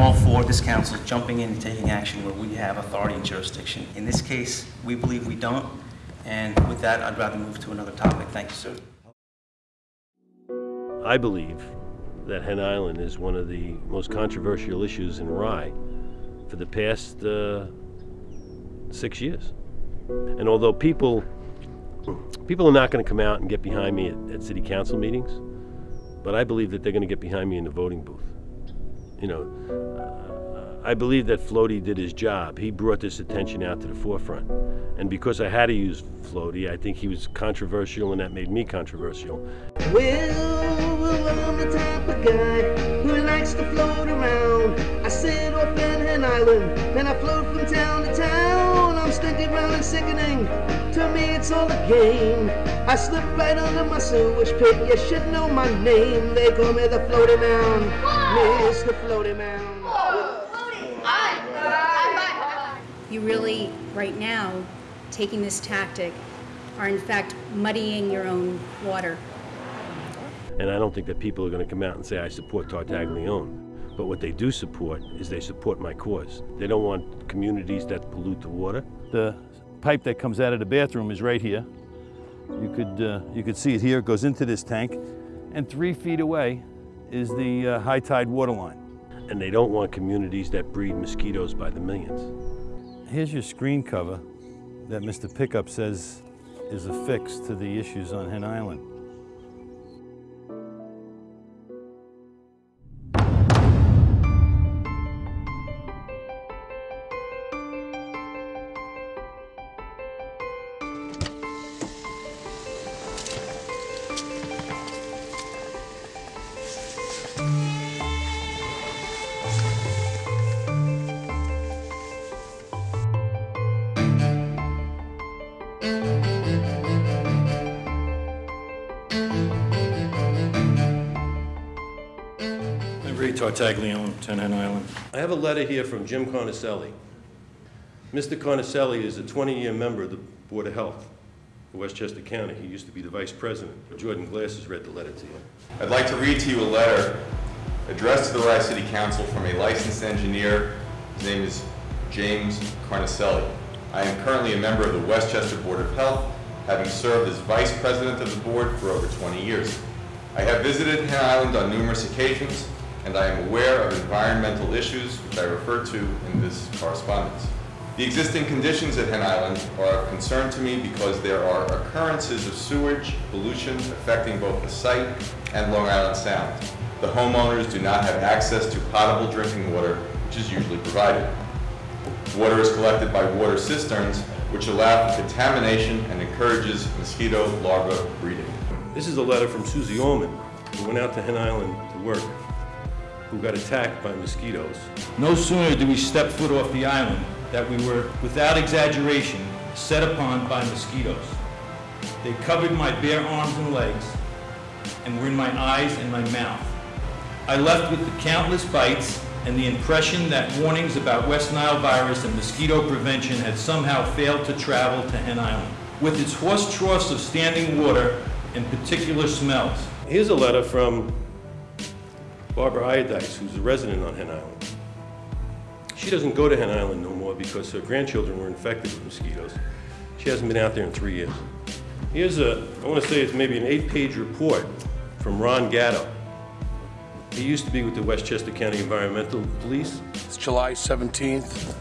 all for this council jumping in and taking action where we have authority and jurisdiction. In this case, we believe we don't, and with that, I'd rather move to another topic. Thank you, sir. I believe that Hen Island is one of the most controversial issues in Rye for the past 6 years. And although people are not going to come out and get behind me at city council meetings, but I believe that they're going to get behind me in the voting booth. You know, I believe that Floaty did his job. He brought this attention out to the forefront. And because I had to use Floaty, I think he was controversial, and that made me controversial. Well, I'm the type of guy who likes to float around. I sit up in Hen Island, and I float from town to town. I'm stinking round and sickening. To me, it's all a game. I slip right under my sewage pit. You should know my name. They call me the Floaty Man. Mr. Floaty Man. You really, right now, taking this tactic, are in fact muddying your own water. And I don't think that people are going to come out and say, I support Tartaglione. But what they do support is they support my cause. They don't want communities that pollute the water. The pipe that comes out of the bathroom is right here. You could see it here. It goes into this tank. And 3 feet away is the high tide water line. And they don't want communities that breed mosquitoes by the millions. Here's your screen cover that Mr. Pickup says is a fix to the issues on Hen Island. Tartaglione, 10 Hen Island. I have a letter here from Jim Carnicelli. Mr. Carnicelli is a 20-year member of the Board of Health for Westchester County. He used to be the vice president. Jordan Glass has read the letter to you. I'd like to read to you a letter addressed to the Rye City Council from a licensed engineer. His name is James Carnicelli. I am currently a member of the Westchester Board of Health, having served as vice president of the board for over 20 years. I have visited Hen Island on numerous occasions, and I am aware of environmental issues which I refer to in this correspondence. The existing conditions at Hen Island are of concern to me because there are occurrences of sewage pollution affecting both the site and Long Island Sound. The homeowners do not have access to potable drinking water, which is usually provided. Water is collected by water cisterns, which allow for contamination and encourages mosquito larvae breeding. This is a letter from Susie Ullman, who went out to Hen Island to work, who got attacked by mosquitoes. No sooner did we step foot off the island that we were, without exaggeration, set upon by mosquitoes. They covered my bare arms and legs and were in my eyes and my mouth. I left with the countless bites and the impression that warnings about West Nile virus and mosquito prevention had somehow failed to travel to Hen Island. With its horse troughs of standing water and particular smells. Here's a letter from Barbara Iodice, who's a resident on Hen Island. She doesn't go to Hen Island no more because her grandchildren were infected with mosquitoes. She hasn't been out there in 3 years. Here's I want to say it's maybe an 8-page report from Ron Gatto. He used to be with the Westchester County Environmental Police. It's July 17th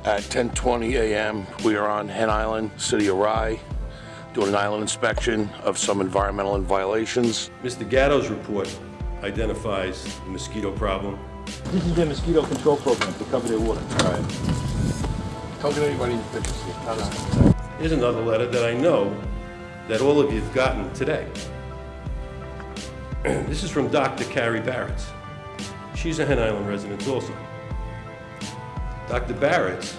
at 10:20 a.m. We are on Hen Island, City of Rye, doing an island inspection of some environmental violations. Mr. Gatto's report identifies the mosquito problem. This is their mosquito control program to cover their water. Right. Don't get anybody in the pictures here. Here's another letter that I know that all of you have gotten today. This is from Dr. Carrie Barrett. She's a Hen Island resident also. Dr. Barrett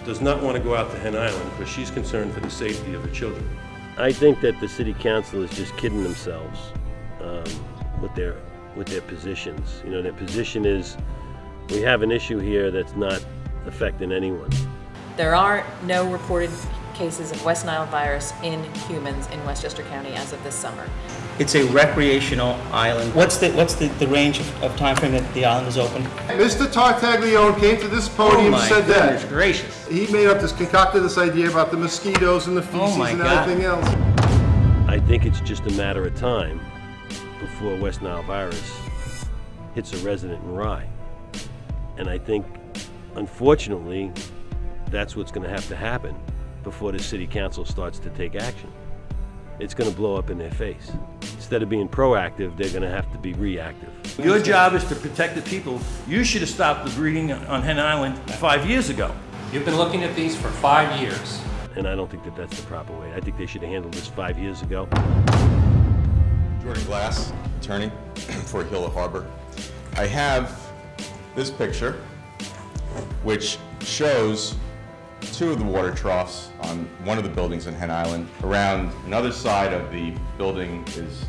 does not want to go out to Hen Island because she's concerned for the safety of her children. I think that the city council is just kidding themselves with their positions. You know, their position is, we have an issue here that's not affecting anyone. There are no reported cases of West Nile virus in humans in Westchester County as of this summer. It's a recreational island. What's the range of time frame that the island is open? Mr. Tartaglione came to this podium and said that. Oh my goodness gracious. He concocted this idea about the mosquitoes and the feces and everything else. I think it's just a matter of time before West Nile virus hits a resident in Rye. And I think, unfortunately, that's what's going to have to happen before the city council starts to take action. It's going to blow up in their face. Instead of being proactive, they're going to have to be reactive. Your job is to protect the people. You should have stopped the breeding on Hen Island 5 years ago. You've been looking at these for 5 years. And I don't think that that's the proper way. I think they should have handled this 5 years ago. Jordan Glass, attorney for Hill Harbor. I have this picture, which shows two of the water troughs on one of the buildings in Hen Island. Around another side of the building is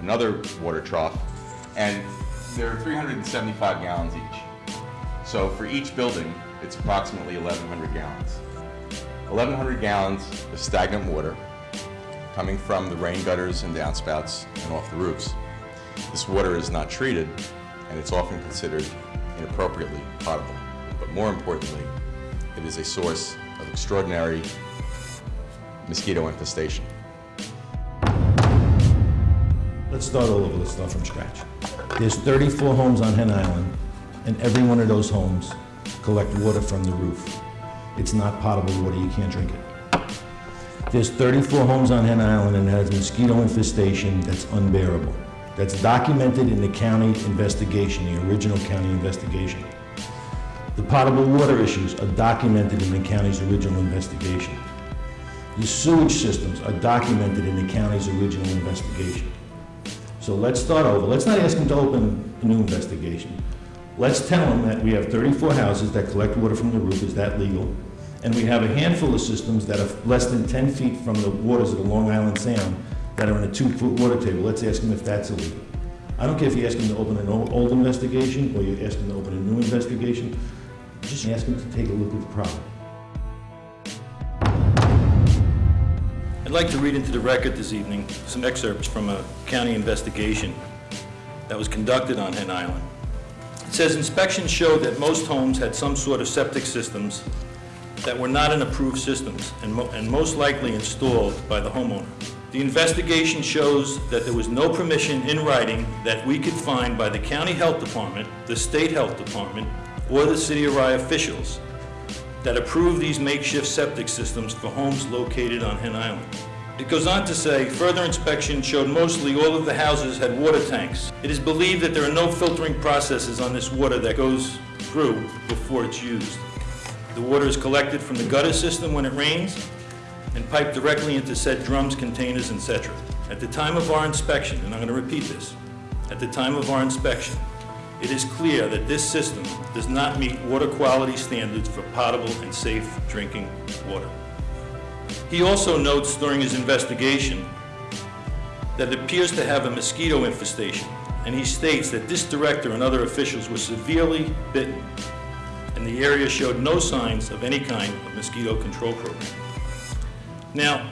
another water trough, and there are 375 gallons each. So for each building, it's approximately 1,100 gallons. 1,100 gallons of stagnant water coming from the rain gutters and downspouts and off the roofs. This water is not treated, and it's often considered inappropriately potable. But more importantly, it is a source of extraordinary mosquito infestation. Let's start all over. Let's start from scratch. There's 34 homes on Hen Island, and every one of those homes collect water from the roof. It's not potable water, you can't drink it. There's 34 homes on Hen Island and it has mosquito infestation that's unbearable. That's documented in the county investigation, the original county investigation. The potable water issues are documented in the county's original investigation. The sewage systems are documented in the county's original investigation. So let's start over. Let's not ask them to open a new investigation. Let's tell them that we have 34 houses that collect water from the roof. Is that legal? And we have a handful of systems that are less than 10 feet from the waters of the Long Island Sound that are in a 2-foot water table. Let's ask them if that's illegal. I don't care if you ask them to open an old investigation or you ask them to open a new investigation. Just ask them to take a look at the problem. I'd like to read into the record this evening some excerpts from a county investigation that was conducted on Hen Island. It says inspections showed that most homes had some sort of septic systems that were not in approved systems and most likely installed by the homeowner. The investigation shows that there was no permission in writing that we could find by the county health department, the state health department, or the city of Rye officials that approved these makeshift septic systems for homes located on Hen Island. It goes on to say, further inspection showed mostly all of the houses had water tanks. It is believed that there are no filtering processes on this water that goes through before it's used. The water is collected from the gutter system when it rains and piped directly into said drums, containers, etc. At the time of our inspection, and I'm going to repeat this, at the time of our inspection, it is clear that this system does not meet water quality standards for potable and safe drinking water. He also notes during his investigation that it appears to have a mosquito infestation, and he states that this director and other officials were severely bitten, and the area showed no signs of any kind of mosquito control program. Now,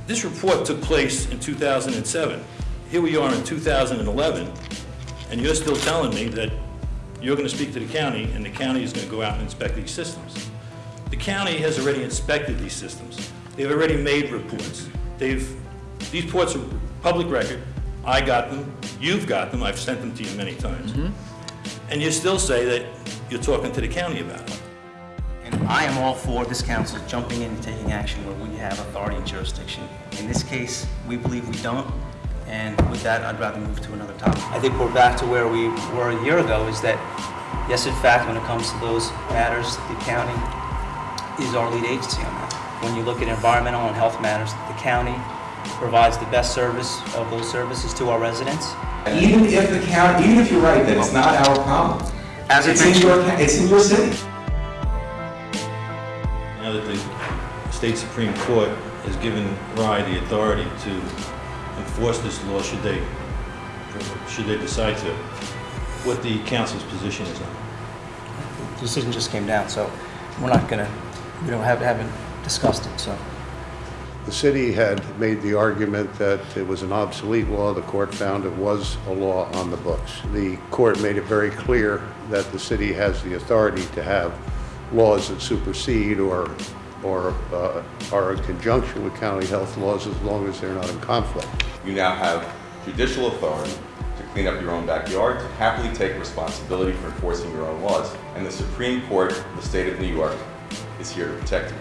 this report took place in 2007. Here we are in 2011, and you're still telling me that you're going to speak to the county, and the county is going to go out and inspect these systems. The county has already inspected these systems. They've already made reports. These reports are public record. I got them. You've got them. I've sent them to you many times. And you still say that you're talking to the county about it. And I am all for this council jumping in and taking action where we have authority and jurisdiction. In this case, we believe we don't. And with that, I'd rather move to another topic. I think we're back to where we were a year ago, is that, yes, in fact, when it comes to those matters, the county is our lead agency on that. When you look at environmental and health matters, the county provides the best service of those services to our residents. Even if the county, even if you're right that it's not our problem, it's in your city. Now that the state Supreme Court has given Rye the authority to enforce this law, should they decide to, what the council's position is on it? The decision just came down, so we're not going to, haven't discussed it, so. The city had made the argument that it was an obsolete law. The court found it was a law on the books. The court made it very clear that the city has the authority to have laws that supersede or are in conjunction with county health laws as long as they're not in conflict. You now have judicial authority to clean up your own backyard, to happily take responsibility for enforcing your own laws. And the Supreme Court of the state of New York is here to protect you.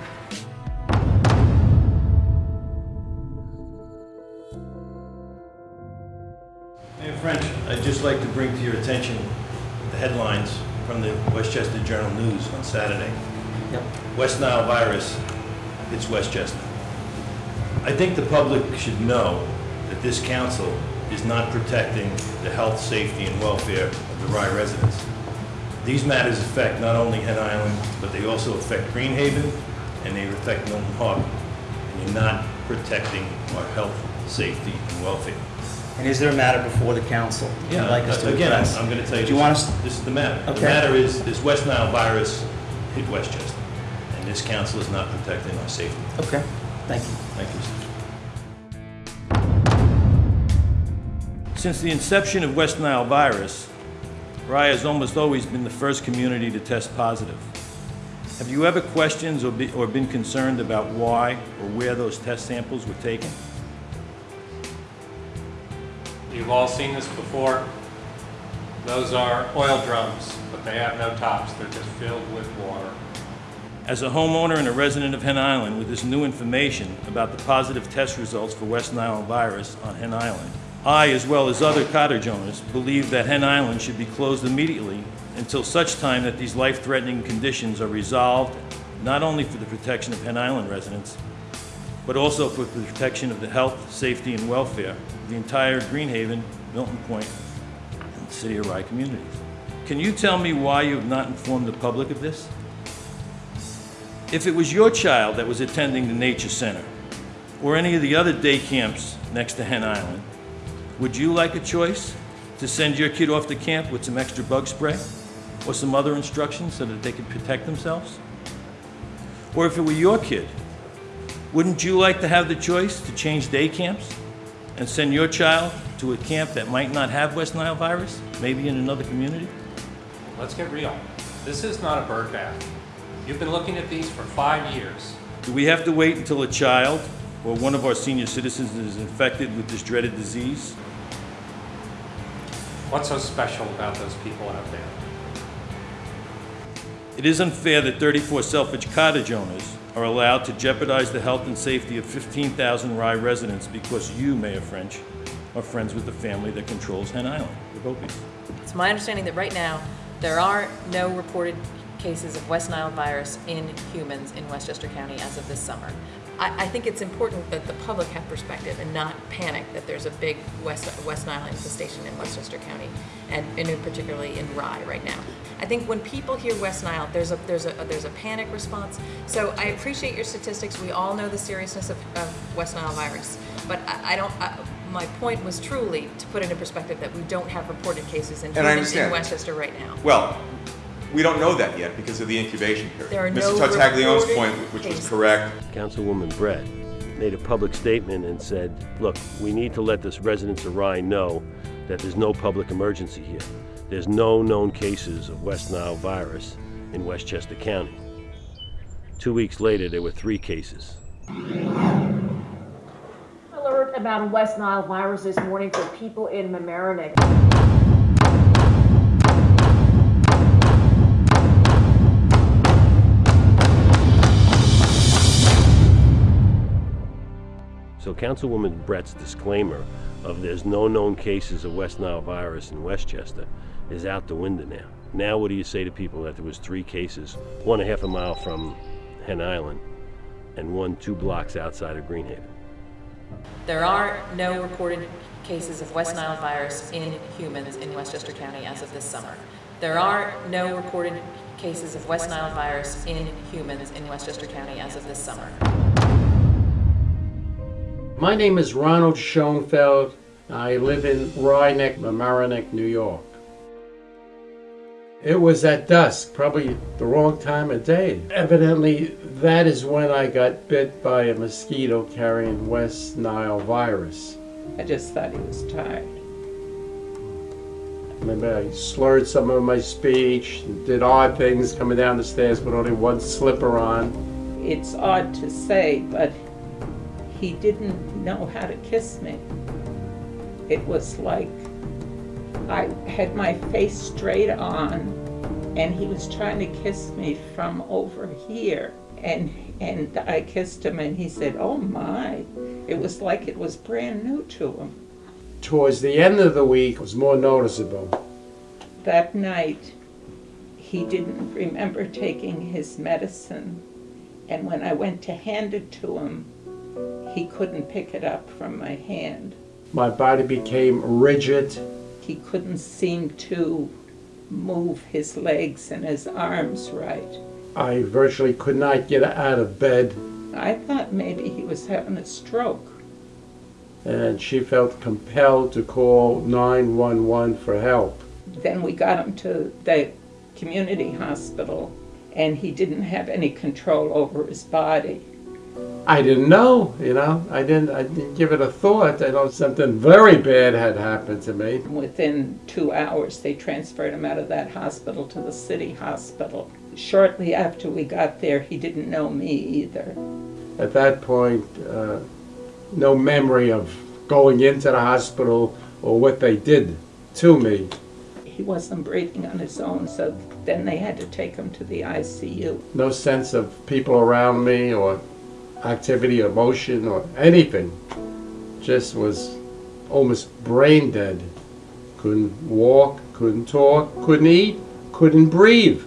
Mayor French, I'd just like to bring to your attention the headlines from the Westchester Journal News on Saturday. Yep. West Nile virus hits Westchester. I think the public should know that this council is not protecting the health, safety, and welfare of the Rye residents. These matters affect not only Hen Island, but they also affect Greenhaven, and they affect Milton Harbor. And you're not protecting our health, safety, and welfare. And is there a matter before the council Yeah, you'd like us to again, address? I'm going to tell you, Do you want us? this is the matter. Okay. The matter is this West Nile virus hit Westchester, and this council is not protecting our safety. Okay, thank you. Thank you. Since the inception of West Nile virus, Rye has almost always been the first community to test positive. Have you ever questioned or been concerned about why or where those test samples were taken? You've all seen this before. Those are oil drums, but they have no tops. They're just filled with water. As a homeowner and a resident of Hen Island, with this new information about the positive test results for West Nile virus on Hen Island, I, as well as other cottage owners, believe that Hen Island should be closed immediately until such time that these life-threatening conditions are resolved, not only for the protection of Hen Island residents, but also for the protection of the health, safety, and welfare of the entire Greenhaven, Milton Point, and the City of Rye communities. Can you tell me why you have not informed the public of this? If it was your child that was attending the Nature Center, or any of the other day camps next to Hen Island, would you like a choice to send your kid off to camp with some extra bug spray, or some other instructions so that they could protect themselves? Or if it were your kid, wouldn't you like to have the choice to change day camps and send your child to a camp that might not have West Nile virus, maybe in another community? Let's get real. This is not a bird bath. You've been looking at these for 5 years. Do we have to wait until a child or one of our senior citizens is infected with this dreaded disease? What's so special about those people out there? It is unfair that 34 Selfridge cottage owners are allowed to jeopardize the health and safety of 15,000 Rye residents because you, Mayor French, are friends with the family that controls Hen Island, the Bopis. It's my understanding that right now there are no reported cases of West Nile virus in humans in Westchester County as of this summer. I think it's important that the public have perspective and not panic that there's a big West Nile infestation in Westchester County, and particularly in Rye right now. I think when people hear West Nile, there's a panic response. So I appreciate your statistics. We all know the seriousness of West Nile virus, but my point was truly to put it in perspective that we don't have reported cases in humans in Westchester right now. Well, we don't know that yet because of the incubation period. There are Mr. no Tartaglione's point, which was correct. Councilwoman Brett made a public statement and said, look, we need to let the residents of Rye know that there's no public emergency here. There's no known cases of West Nile virus in Westchester County. 2 weeks later, there were 3 cases. Alert about West Nile virus this morning for people in Mamaroneck. So Councilwoman Brett's disclaimer of there's no known cases of West Nile virus in Westchester is out the window now. Now what do you say to people that there was 3 cases, 1.5 miles from Hen Island and 1 2 blocks outside of Greenhaven? There are no reported cases of West Nile virus in humans in Westchester County as of this summer. There are no reported cases of West Nile virus in humans in Westchester County as of this summer. My name is Ronald Schoenfeld. I live in Rye Neck, Mamaroneck, New York. It was at dusk, probably the wrong time of day. Evidently, that is when I got bit by a mosquito carrying West Nile virus. I just thought he was tired. Maybe I slurred some of my speech, did odd things coming down the stairs with only one slipper on. It's odd to say, but he didn't know how to kiss me. It was like I had my face straight on, and he was trying to kiss me from over here. And I kissed him, and he said, "Oh my." It was like it was brand new to him. Towards the end of the week, it was more noticeable. That night, he didn't remember taking his medicine, and when I went to hand it to him, he couldn't pick it up from my hand. My body became rigid. He couldn't seem to move his legs and his arms right. I virtually could not get out of bed. I thought maybe he was having a stroke. And she felt compelled to call 911 for help. Then we got him to the community hospital, and he didn't have any control over his body. I didn't know, I didn't give it a thought. I know something very bad had happened to me. Within 2 hours, they transferred him out of that hospital to the city hospital. Shortly after we got there, he didn't know me either. At that point, no memory of going into the hospital or what they did to me. He wasn't breathing on his own, so then they had to take him to the ICU. No sense of people around me or activity or motion or anything. Just was almost brain dead. Couldn't walk, couldn't talk, couldn't eat, couldn't breathe.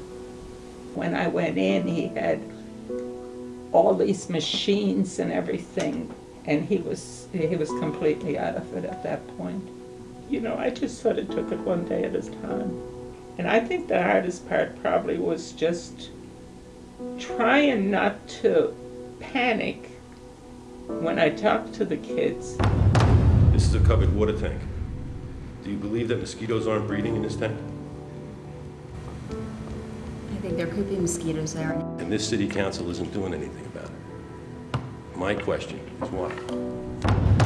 When I went in, he had all these machines and everything, and he was completely out of it at that point. I just sort of took it one day at a time. And I think the hardest part probably was just trying not to panic when I talked to the kids. This is a covered water tank. Do you believe that mosquitoes aren't breeding in this tank? I think there could be mosquitoes there. And this city council isn't doing anything about it. My question is why?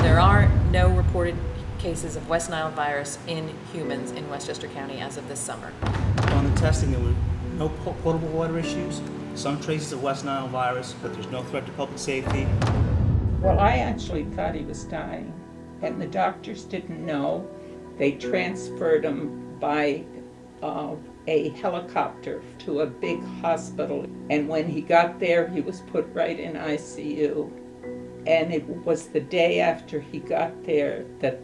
There are no reported cases of West Nile virus in humans in Westchester County as of this summer. On the testing, there were no potable water issues, some traces of West Nile virus, but there's no threat to public safety. Well, I actually thought he was dying, and the doctors didn't know. They transferred him by a helicopter to a big hospital, and when he got there, he was put right in ICU. And it was the day after he got there that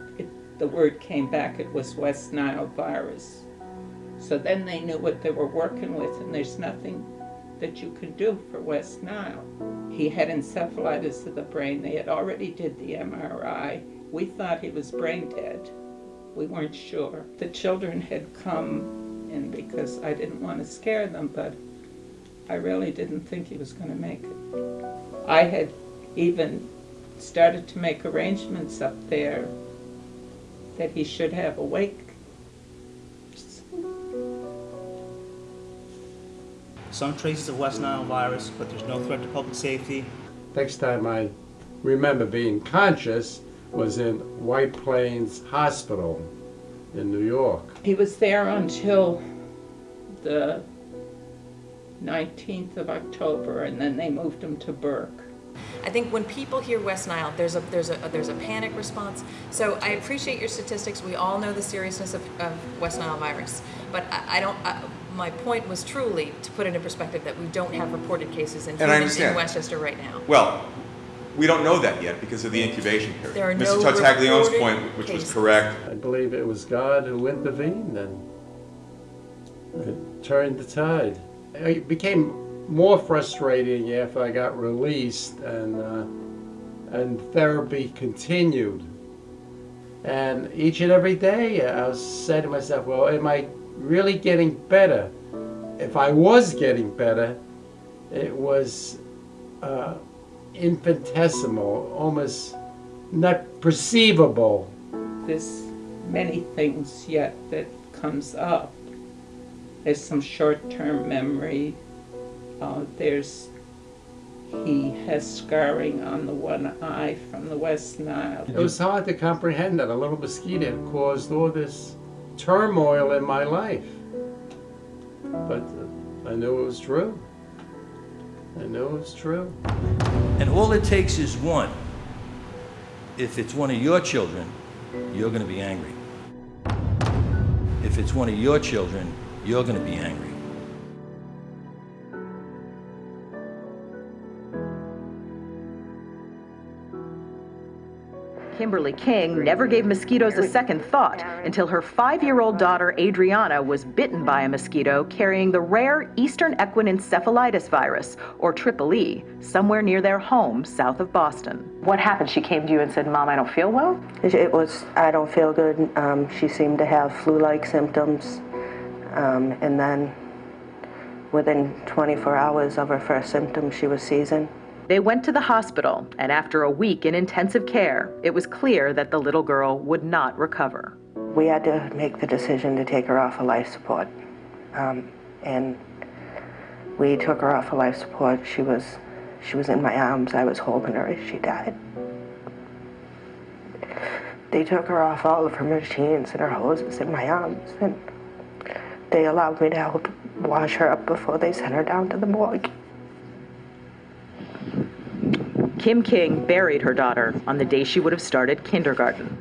the word came back it was West Nile virus. So then they knew what they were working with, and there's nothing that you can do for West Nile. He had encephalitis of the brain. They had already did the MRI. We thought he was brain dead. We weren't sure. The children had come in because I didn't want to scare them, but I really didn't think he was going to make it. I had even started to make arrangements up there that he should have a wake. Some traces of West Nile virus, but there's no threat to public safety. Next time I remember being conscious was in White Plains Hospital in New York. He was there until the 19th of October, and then they moved him to Burke. I think when people hear West Nile, there's a panic response. So I appreciate your statistics. We all know the seriousness of West Nile virus, but my point was truly to put it in perspective that we don't have reported cases in humans in Westchester right now. Well, we don't know that yet because of the incubation period. There are Mr. no Tartagliano's point, which cases. was correct. I believe it was God who intervened and it turned the tide. It became more frustrating after I got released and therapy continued. And each and every day I was saying to myself, well, am I really getting better? If I was getting better, it was infinitesimal, almost not perceivable. There's many things yet that comes up, There's some short-term memory. He has scarring on the one eye from the West Nile. It was hard to comprehend that a little mosquito caused all this turmoil in my life. But I knew it was true. I knew it was true. And all it takes is one. If it's one of your children, you're going to be angry. If it's one of your children, you're going to be angry. Kimberly King never gave mosquitoes a second thought until her 5-year-old daughter Adriana was bitten by a mosquito carrying the rare Eastern equine encephalitis virus, or Triple E, somewhere near their home south of Boston. What happened? She came to you and said, "Mom, I don't feel well?" It was, I don't feel good. She seemed to have flu-like symptoms. And then within 24 hours of her first symptom, she was seizing. They went to the hospital, and after a week in intensive care, it was clear that the little girl would not recover. We had to make the decision to take her off of life support. And we took her off of life support. She was in my arms. I was holding her as she died. They took her off all of her machines and her hoses in my arms, and they allowed me to help wash her up before they sent her down to the morgue. Kim King buried her daughter on the day she would have started kindergarten.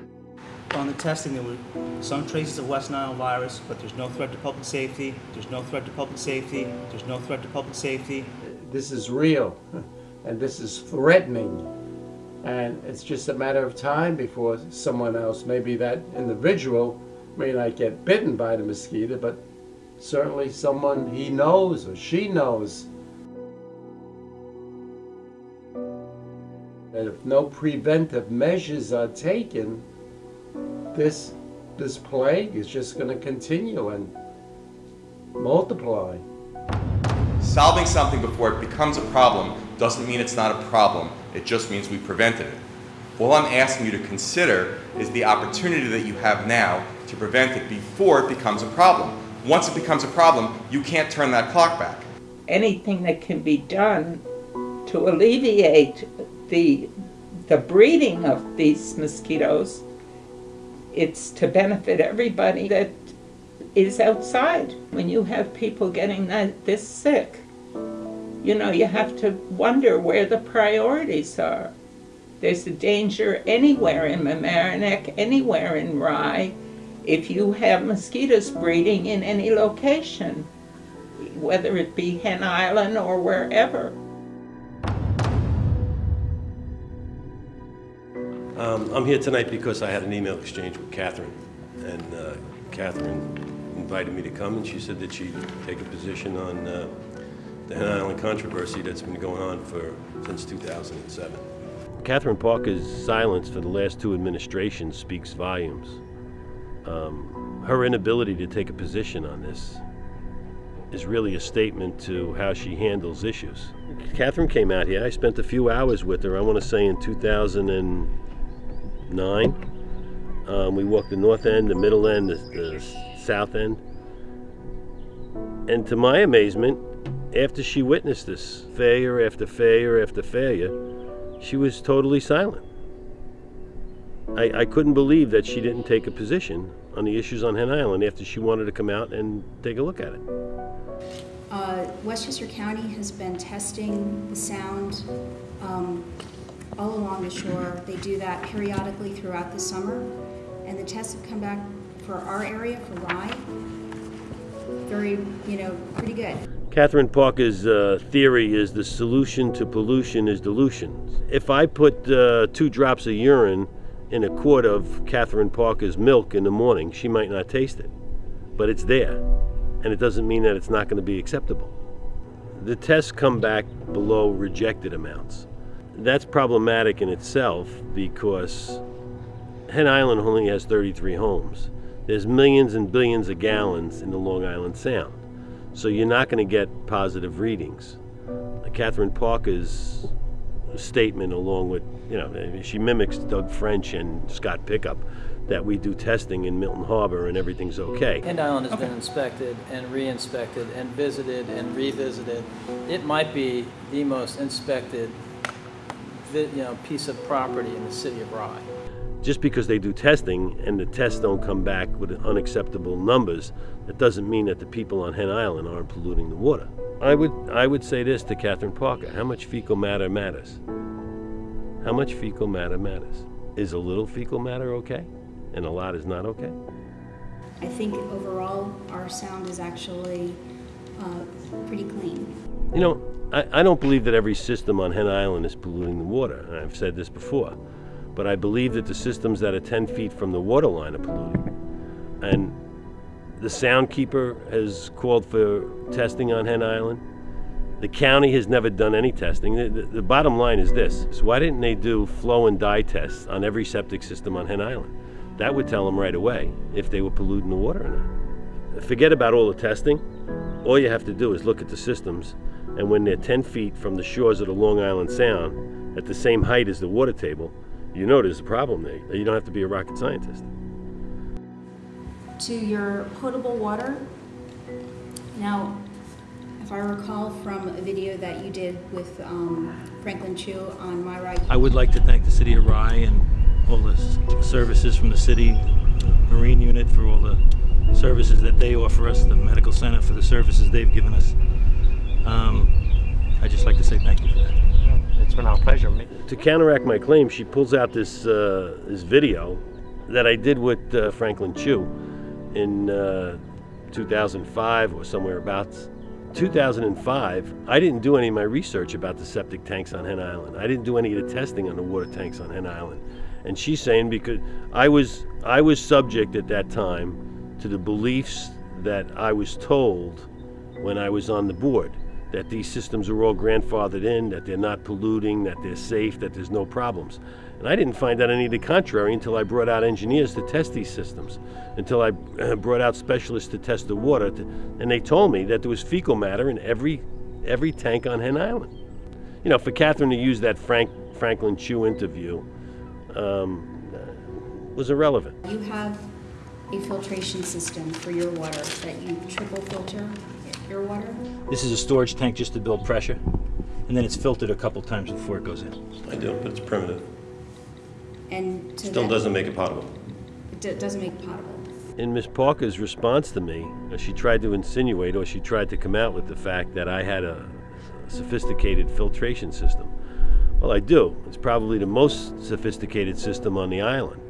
On the testing, there were some traces of West Nile virus, but there's no threat to public safety. There's no threat to public safety. There's no threat to public safety. This is real, and this is threatening. And it's just a matter of time before someone else, maybe that individual, may not get bitten by the mosquito, but certainly someone he knows or she knows. And if no preventive measures are taken, this plague is just going to continue and multiply. Solving something before it becomes a problem doesn't mean it's not a problem. It just means we prevented it. All I'm asking you to consider is the opportunity that you have now to prevent it before it becomes a problem. Once it becomes a problem, you can't turn that clock back. Anything that can be done to alleviate the breeding of these mosquitoes, it's to benefit everybody that is outside. When you have people getting this sick, you know, you have to wonder where the priorities are. There's a danger anywhere in Mamaroneck, anywhere in Rye, if you have mosquitoes breeding in any location, whether it be Hen Island or wherever. I'm here tonight because I had an email exchange with Catherine, and Catherine invited me to come, and she said that she'd take a position on the Hen Island controversy that's been going on since 2007. Catherine Parker's silence for the last 2 administrations speaks volumes. Her inability to take a position on this is really a statement to how she handles issues. Catherine came out here. I spent a few hours with her, I want to say in 2009. We walked the north end, the middle end, the south end. And to my amazement, after she witnessed this failure after failure after failure, she was totally silent. I couldn't believe that she didn't take a position on the issues on Hen Island after she wanted to come out and take a look at it. Westchester County has been testing the sound all along the shore. They do that periodically throughout the summer, and the tests have come back for our area, for Rye, very, pretty good. Catherine Parker's theory is the solution to pollution is dilution. If I put 2 drops of urine in a quart of Catherine Parker's milk in the morning, she might not taste it, but it's there, and it doesn't mean that it's not going to be acceptable. The tests come back below rejected amounts. That's problematic in itself because Hen Island only has 33 homes. There's millions and billions of gallons in the Long Island Sound, so you're not going to get positive readings. Catherine Parker's statement, along with, she mimics Doug French and Scott Pickup. that we do testing in Milton Harbor and everything's okay. Hen Island has been inspected and re-inspected and visited and revisited. It might be the most inspected piece of property in the city of Rye. Just because they do testing and the tests don't come back with unacceptable numbers, that doesn't mean that the people on Hen Island aren't polluting the water. I would say this to Catherine Parker: how much fecal matter matters? How much fecal matter matters? Is a little fecal matter okay, and a lot is not okay? I think overall our sound is actually pretty clean. You know, I don't believe that every system on Hen Island is polluting the water. I've said this before. But I believe that the systems that are 10 feet from the water line are polluting. And the sound keeper has called for testing on Hen Island. The county has never done any testing. The bottom line is this: so why didn't they do flow and dye tests on every septic system on Hen Island? That would tell them right away if they were polluting the water or not. Forget about all the testing. All you have to do is look at the systems, and when they're 10 feet from the shores of the Long Island Sound, at the same height as the water table, you know there's a problem there. You don't have to be a rocket scientist. To your potable water, now, if I recall from a video that you did with Franklin Chu on My Ride. I would like to thank the City of Rye and all the services from the city, Marine Unit for all the services that they offer us, the Medical Center for the services they've given us. I'd just like to say thank you for that. It's been our pleasure. To counteract my claim, she pulls out this video that I did with Franklin Chu in 2005 or somewhere about 2005. I didn't do any of my research about the septic tanks on Hen Island. I didn't do any of the testing on the water tanks on Hen Island. And she's saying because I was subject at that time to the beliefs that I was told when I was on the board, that these systems are all grandfathered in, that they're not polluting, that they're safe, that there's no problems. And I didn't find out any of the contrary until I brought out engineers to test these systems, until I brought out specialists to test the water, and they told me that there was fecal matter in every tank on Hen Island. You know, for Catherine to use that Franklin Chu interview was irrelevant. You have a filtration system for your water that you triple filter your water? This is a storage tank just to build pressure, and then it's filtered a couple times before it goes in. I do, but it's primitive. And still doesn't make it potable. It doesn't make it potable. In Ms. Parker's response to me, she tried to insinuate, or she tried to come out with the fact that I had a sophisticated filtration system. Well, I do. It's probably the most sophisticated system on the island,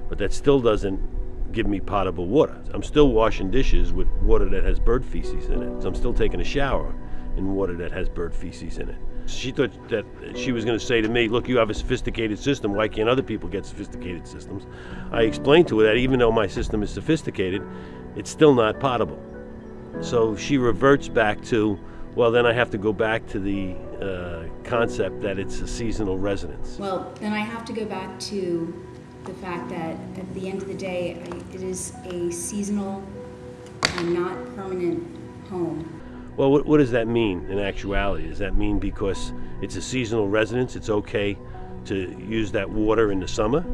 but that still doesn't give me potable water. I'm still washing dishes with water that has bird feces in it. So I'm still taking a shower in water that has bird feces in it. She thought that she was going to say to me, look, you have a sophisticated system, why can't other people get sophisticated systems? I explained to her that even though my system is sophisticated, it's still not potable. So she reverts back to, well, then I have to go back to the concept that it's a seasonal residence. Well, then I have to go back to the fact that at the end of the day, it is a seasonal and not permanent home. Well, what does that mean in actuality? Does that mean because it's a seasonal residence, it's okay to use that water in the summer,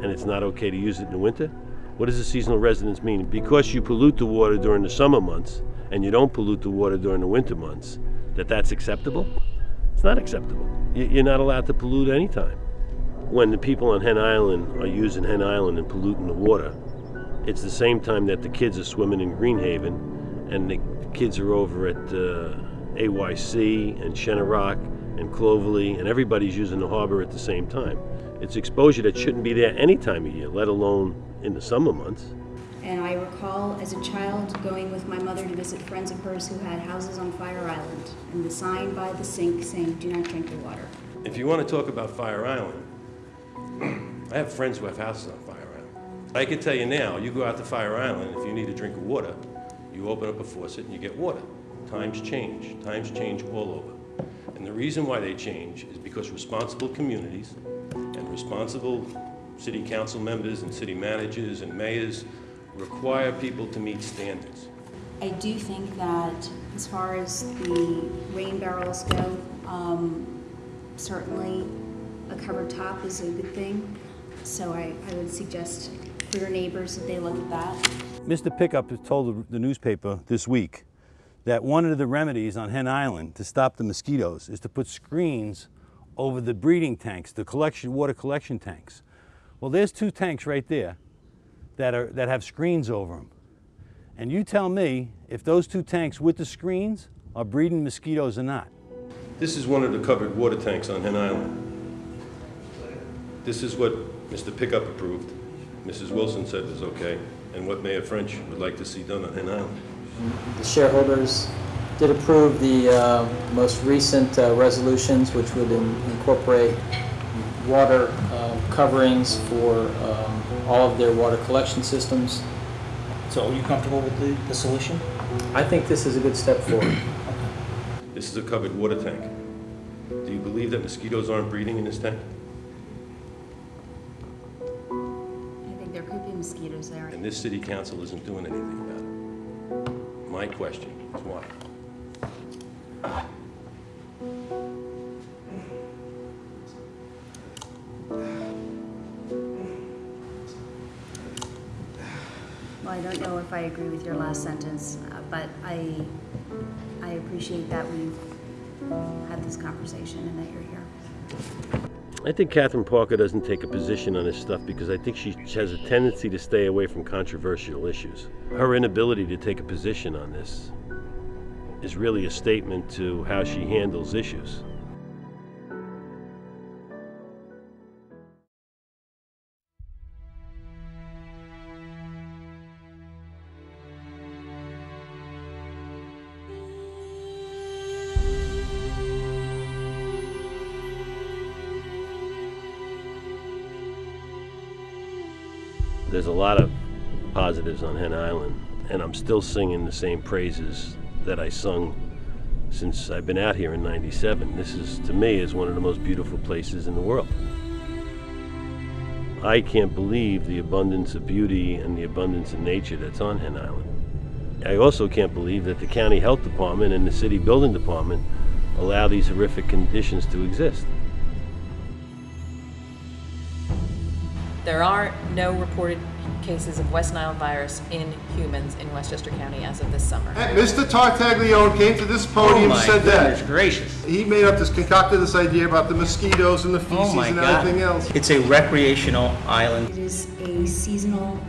and it's not okay to use it in the winter? What does a seasonal residence mean? Because you pollute the water during the summer months, and you don't pollute the water during the winter months, that's acceptable? It's not acceptable. You're not allowed to pollute any time. When the people on Hen Island are using Hen Island and polluting the water, it's the same time that the kids are swimming in Greenhaven, and the kids are over at AYC and Shenorock and Clovelly, and everybody's using the harbor at the same time. It's exposure that shouldn't be there any time of year, let alone in the summer months. And I recall as a child going with my mother to visit friends of hers who had houses on Fire Island, and the sign by the sink saying, do not drink the water. If you want to talk about Fire Island, I have friends who have houses on Fire Island. I can tell you now, you go out to Fire Island, if you need a drink of water, you open up a faucet and you get water. Times change all over. And the reason why they change is because responsible communities and responsible city council members and city managers and mayors require people to meet standards. I do think that as far as the rain barrels go, certainly a covered top is a good thing. So I would suggest for your neighbors that they look at that. Mr. Pickup has told the newspaper this week that one of the remedies on Hen Island to stop the mosquitoes is to put screens over the breeding tanks, the water collection tanks. Well, there's 2 tanks right there that have screens over them. And you tell me if those 2 tanks with the screens are breeding mosquitoes or not. This is one of the covered water tanks on Hen Island. This is what Mr. Pickup approved, Mrs. Wilson said was okay, and what Mayor French would like to see done on Hen Island. The shareholders did approve the most recent resolutions, which would incorporate water coverings for all of their water collection systems. So are you comfortable with the solution? I think this is a good step forward. This is a covered water tank. Do you believe that mosquitoes aren't breeding in this tank? I think there could be mosquitoes there. And this city council isn't doing anything about it. My question is why? Well, I don't know if I agree with your last sentence, but I appreciate that we've had this conversation and that you're here. I think Catherine Parker doesn't take a position on this stuff because I think she has a tendency to stay away from controversial issues. Her inability to take a position on this is really a statement to how she handles issues. There's a lot of positives on Hen Island, and I'm still singing the same praises that I sung since I've been out here in '97. This is, to me, is one of the most beautiful places in the world. I can't believe the abundance of beauty and the abundance of nature that's on Hen Island. I also can't believe that the county health department and the city building department allow these horrific conditions to exist. There are no reported cases of West Nile virus in humans in Westchester County as of this summer. Mr. Tartaglione came to this podium and said that. Gracious. He made up this, concocted this idea about the mosquitoes and the feces and everything else. It's a recreational island. It is a seasonal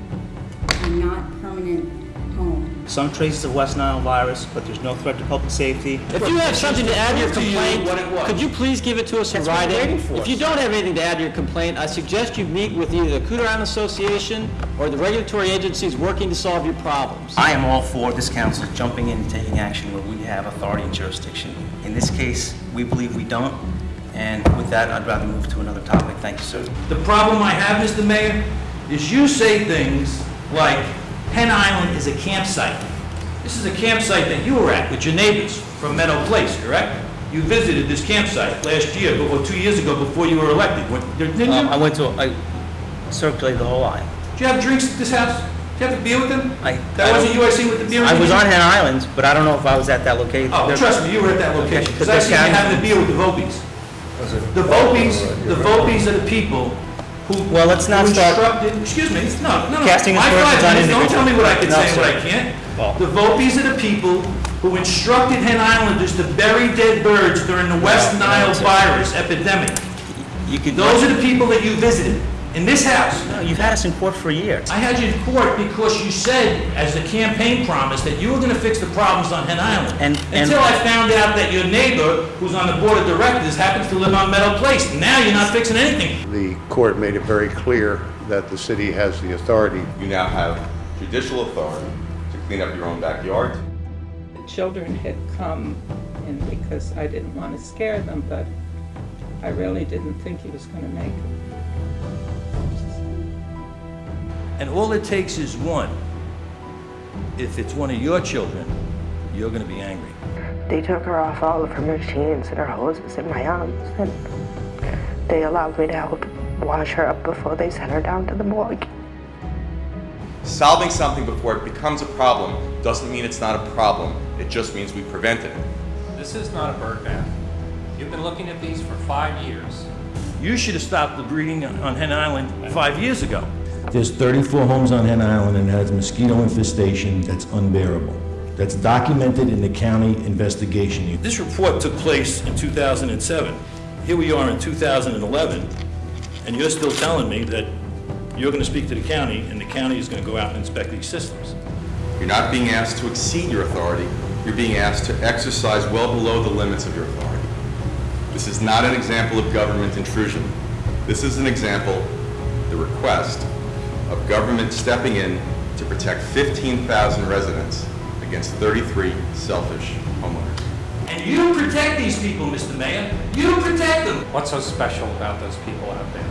and not permanent home. Some traces of West Nile virus, but there's no threat to public safety. If you have something to add to your complaint, could you please give it to us in writing? If you don't have anything to add to your complaint, I suggest you meet with either the County Island Association or the regulatory agencies working to solve your problems. I am all for this council jumping in and taking action where we have authority and jurisdiction. In this case, we believe we don't, and with that, I'd rather move to another topic. Thank you, sir. The problem I have, Mr. Mayor, is you say things like Hen Island is a campsite. This is a campsite that you were at with your neighbors from Meadow Place, correct? You visited this campsite last year, or 2 years ago before you were elected, didn't you? I circulated the whole island. Did you have drinks at this house? Did you have a beer with them? That wasn't you I seen with the beer? I was on Hen Island, but I don't know if I was at that location. Oh, trust me, you were at that location, because I seen you having a beer with the Vopis. The Vopis are the people who, well, let's not start. Excuse me, no. Casting My 5 minutes, don't tell me what I can say and sir. what I can't. The Vopis are the people who instructed Hen Islanders to bury dead birds during the West Nile virus epidemic. Those are the people that you visited in this house. No, you've had us in court for a year. I had you in court because you said, as the campaign promise, that you were going to fix the problems on Hen Island. Until I found out that your neighbor, who's on the board of directors, happens to live on Meadow Place. Now you're not fixing anything. The court made it very clear that the city has the authority. You now have judicial authority to clean up your own backyard. The children had come in because I didn't want to scare them, but I really didn't think he was going to make it. And all it takes is one. If it's one of your children, you're going to be angry. They took her off all of her machines and her hoses in my arms, and they allowed me to help wash her up before they sent her down to the morgue. Solving something before it becomes a problem doesn't mean it's not a problem. It just means we prevented it. This is not a bird bath. You've been looking at these for 5 years. You should have stopped the breeding on Hen Island 5 years ago. There's 34 homes on Hen Island and it has mosquito infestation that's unbearable. That's documented in the county investigation. This report took place in 2007. Here we are in 2011, and you're still telling me that you're going to speak to the county, and the county is going to go out and inspect these systems. You're not being asked to exceed your authority. You're being asked to exercise well below the limits of your authority. This is not an example of government intrusion. This is an example, the request, of government stepping in to protect 15,000 residents against 33 selfish homeowners. And you protect these people, Mr. Mayor. You protect them. What's so special about those people out there?